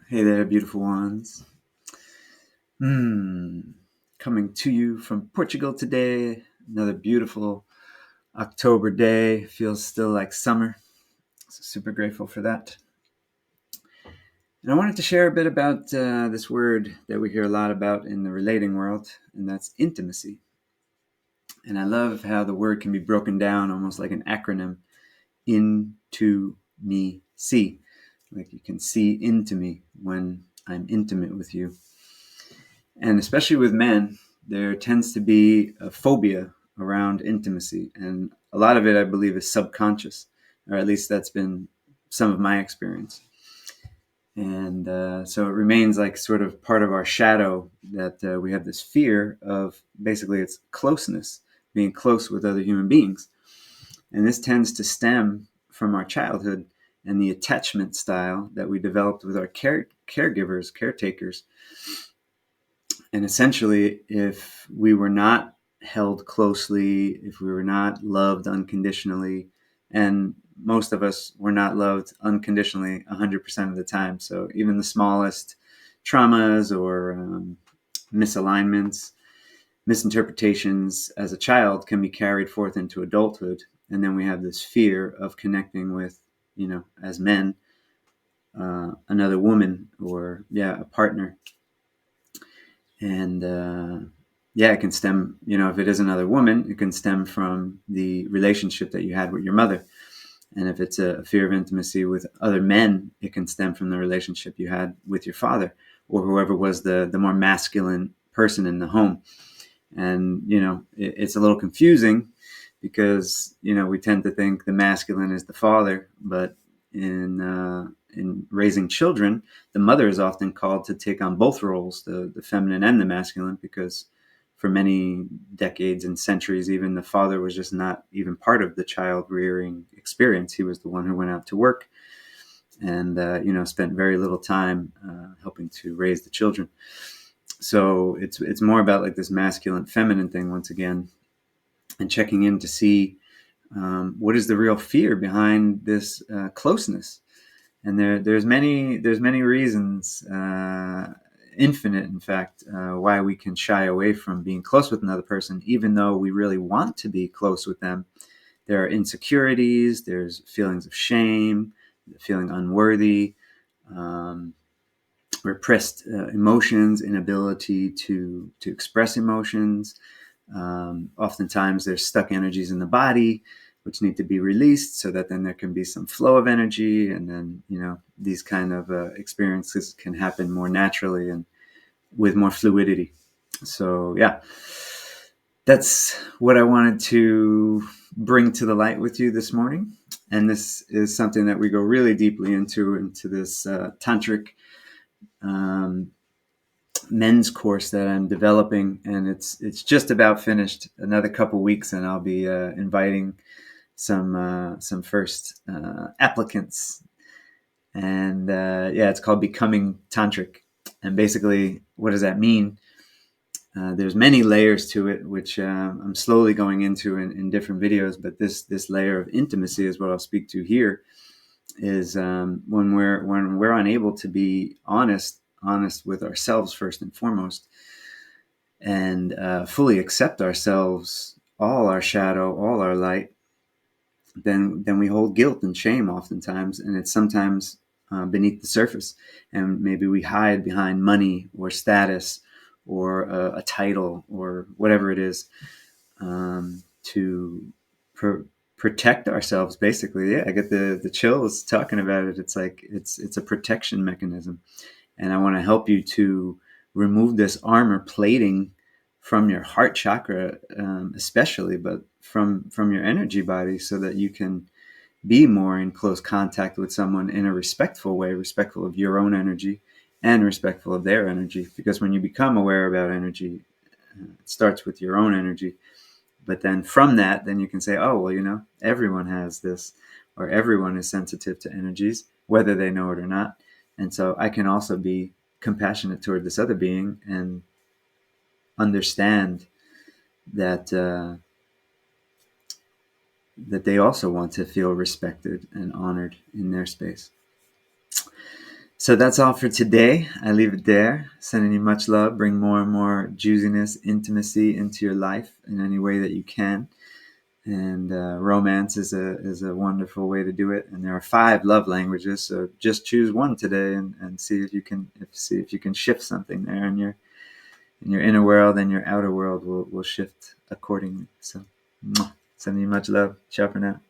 Hey there, beautiful ones. Coming to you from Portugal today. Another beautiful October day. Feels still like summer. So super grateful for that. And I wanted to share a bit about this word that we hear a lot about in the relating world, and that's intimacy. And I love how the word can be broken down almost like an acronym: into me, see. Like you can see into me when I'm intimate with you. And especially with men, there tends to be a phobia around intimacy. And a lot of it, I believe, is subconscious, or at least that's been some of my experience. And so it remains like sort of part of our shadow that we have this fear of basically it's closeness, being close with other human beings. And this tends to stem from our childhood and the attachment style that we developed with our caregivers, caretakers. And essentially, if we were not held closely, if we were not loved unconditionally, and most of us were not loved unconditionally 100% of the time. So even the smallest traumas or misalignments, misinterpretations as a child can be carried forth into adulthood. And then we have this fear of connecting with, as men, another woman or, a partner. And it can stem, if it is another woman, it can stem from the relationship that you had with your mother. And if it's a fear of intimacy with other men, it can stem from the relationship you had with your father or whoever was the more masculine person in the home. And, it's a little confusing because, we tend to think the masculine is the father, but in raising children, the mother is often called to take on both roles, the feminine and the masculine, because for many decades and centuries, even the father was just not even part of the child rearing experience. He was the one who went out to work and, spent very little time helping to raise the children. So it's more about like this masculine feminine thing once again, and checking in to see what is the real fear behind this closeness. And there's many reasons, infinite in fact, why we can shy away from being close with another person, even though we really want to be close with them. There are insecurities, there's feelings of shame, feeling unworthy, um, repressed emotions, inability to express emotions. Oftentimes there's stuck energies in the body which need to be released so that then there can be some flow of energy, and then these kind of experiences can happen more naturally and with more fluidity. So that's what I wanted to bring to the light with you this morning. And this is something that we go really deeply into this tantric um, men's course that I'm developing, and it's just about finished. Another couple weeks, and I'll be inviting some first applicants. And it's called Becoming Tantric. And basically, what does that mean? There's many layers to it, which I'm slowly going into in different videos. But this layer of intimacy is what I'll speak to here. Is when we're unable to be honest with ourselves first and foremost, and fully accept ourselves, all our shadow, all our light, then we hold guilt and shame oftentimes, and it's sometimes beneath the surface, and maybe we hide behind money or status or a title or whatever it is, to protect ourselves. Basically, I get the chills talking about it. It's like it's a protection mechanism, and I want to help you to remove this armor plating from your heart chakra, especially, but from your energy body, so that you can be more in close contact with someone in a respectful way, respectful of your own energy and respectful of their energy. Because when you become aware about energy, it starts with your own energy. But then from that, then you can say, oh, well, everyone has this, or everyone is sensitive to energies, whether they know it or not. And so I can also be compassionate toward this other being and understand that that they also want to feel respected and honored in their space. So that's all for today. I leave it there. Sending you much love. Bring more and more juiciness, intimacy into your life in any way that you can. And romance is a wonderful way to do it. And there are 5 love languages, so just choose one today and see if you can shift something there in your inner world, and your outer world will shift accordingly. So, sending you much love. Ciao for now.